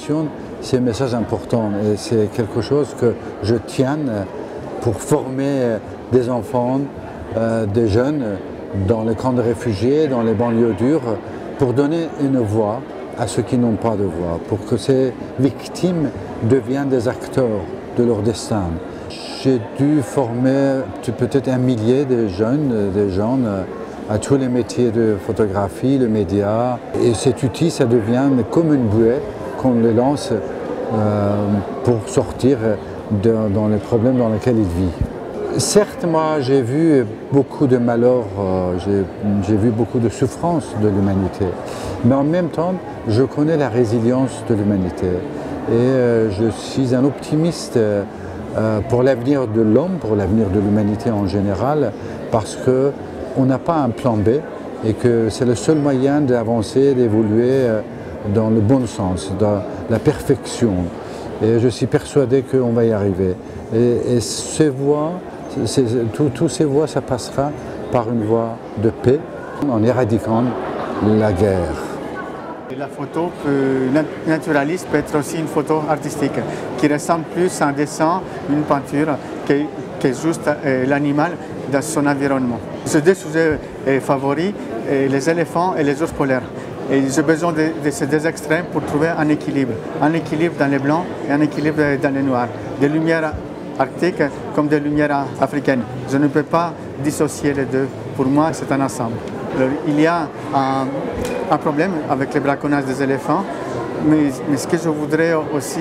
passionne, c'est un message important et c'est quelque chose que je tiens pour former des enfants, des jeunes dans les camps de réfugiés, dans les banlieues dures, pour donner une voix à ceux qui n'ont pas de voix, pour que ces victimes deviennent des acteurs de leur destin. J'ai dû former peut-être 1 millier de jeunes, des gens à tous les métiers de photographie, le média. Et cet outil, ça devient comme une bouée qu'on les lance pour sortir dans les problèmes dans lesquels ils vivent. Certes, moi, j'ai vu beaucoup de malheurs, j'ai vu beaucoup de souffrances de l'humanité. Mais en même temps, je connais la résilience de l'humanité. Et je suis un optimiste pour l'avenir de l'homme, pour l'avenir de l'humanité en général, parce qu'on n'a pas un plan B et que c'est le seul moyen d'avancer, d'évoluer dans le bon sens, dans la perfection. Et je suis persuadé qu'on va y arriver. Et ces voies, toutes ces voies, ça passera par une voie de paix en éradiquant la guerre. La photo naturaliste peut être aussi une photo artistique qui ressemble plus à un dessin, une peinture, que juste l'animal dans son environnement. Ces 2 sujets favoris, les éléphants et les ours polaires. Et j'ai besoin de ces 2 extrêmes pour trouver un équilibre dans les blancs et un équilibre dans les noirs. Des lumières arctiques comme des lumières africaines. Je ne peux pas dissocier les deux. Pour moi, c'est un ensemble. Alors, il y a un problème avec le braconnage des éléphants, mais ce que je voudrais aussi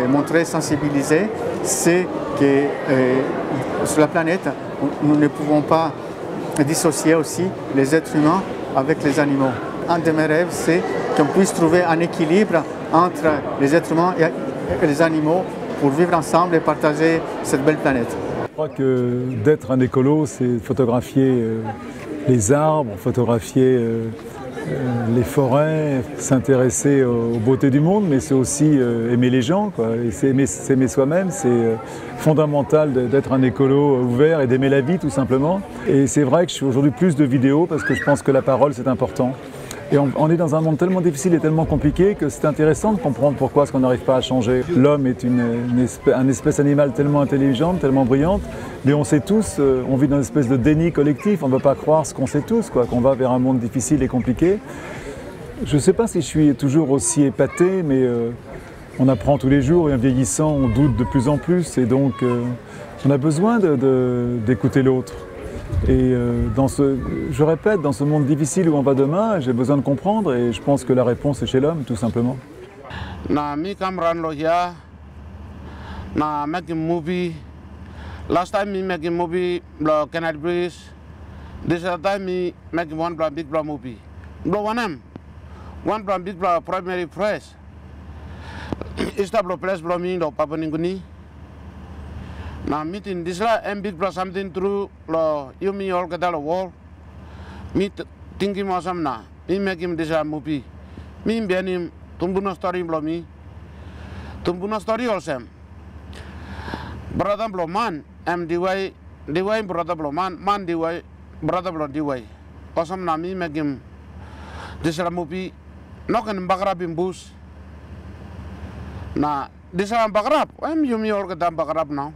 montrer, sensibiliser, c'est que sur la planète, nous ne pouvons pas dissocier aussi les êtres humains avec les animaux. Un de mes rêves, c'est qu'on puisse trouver un équilibre entre les êtres humains et les animaux pour vivre ensemble et partager cette belle planète. Je crois que d'être un écolo, c'est photographier les arbres, photographier les forêts, s'intéresser aux beautés du monde, mais c'est aussi aimer les gens, quoi. Et c'est aimer soi-même, c'est fondamental d'être un écolo ouvert et d'aimer la vie tout simplement. Et c'est vrai que je fais aujourd'hui plus de vidéos parce que je pense que la parole c'est important. Et on est dans un monde tellement difficile et tellement compliqué que c'est intéressant de comprendre pourquoi est-ce qu'on n'arrive pas à changer. L'homme est une espèce animale tellement intelligente, tellement brillante, mais on sait tous, on vit dans une espèce de déni collectif, on ne veut pas croire ce qu'on sait tous, qu'on va vers un monde difficile et compliqué. Je ne sais pas si je suis toujours aussi épaté, mais on apprend tous les jours et en vieillissant, on doute de plus en plus et donc on a besoin d'écouter l'autre. Et je répète, dans ce monde difficile où on va demain, j'ai besoin de comprendre et je pense que la réponse est chez l'homme, tout simplement. Last time me making movie, Canal Bridge. This time me making one big movie. One big primary press. Istablo press me no Papua Ninguni. Now meeting this big something through you me all get the wall. Me thinking awesome na. Me making this movie. Me benim tumbuno story me. Tumbuno story also. Brother Bloman, am the way brother Bloman, man the way brother Blow the way. Awesome na me making this movie. Knocking bagrab in bush. Na this bagrab. I'm you me all get bagrab now.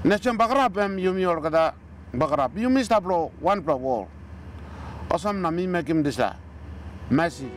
Nation bagrab am you me all get bagrab. You missed up one wall. Awesome na me making this Messi.